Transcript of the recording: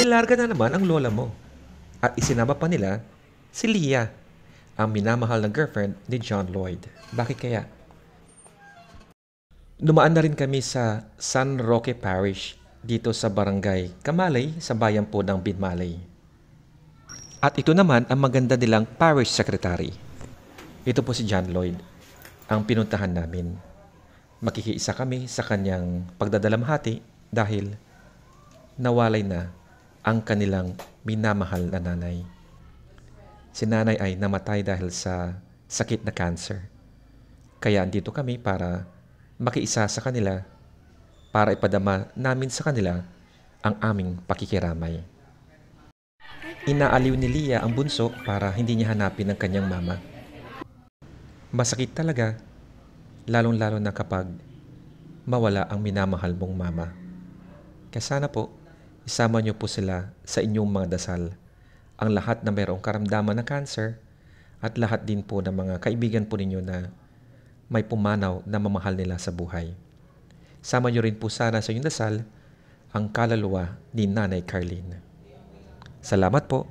Inilarga na naman ang lola mo. At isinama pa nila si Leah, ang minamahal na girlfriend ni John Lloyd. Bakit kaya? Dumaan na rin kami sa San Roque Parish dito sa barangay Kamalay sa bayan po ng Binmalay. At ito naman ang maganda nilang parish secretary. Ito po si John Lloyd, ang pinuntahan namin. Makikiisa kami sa kanyang pagdadalamhati dahil nawalay na ang kanilang minamahal na nanay. Si nanay ay namatay dahil sa sakit na cancer. Kaya andito kami para makiisa sa kanila para ipadama namin sa kanila ang aming pakikiramay. Inaaliw ni Leah ang bunso para hindi niya hanapin ang kanyang mama. Masakit talaga, lalong-lalo na kapag mawala ang minamahal mong mama. Kaya sana po, isama niyo po sila sa inyong mga dasal. Ang lahat na mayroong karamdaman ng cancer at lahat din po ng mga kaibigan po ninyo na may pumanaw na mamahal nila sa buhay. Sama niyo rin po sana sa inyong dasal ang kaluluwa ni Nanay Carlene. Salamat po.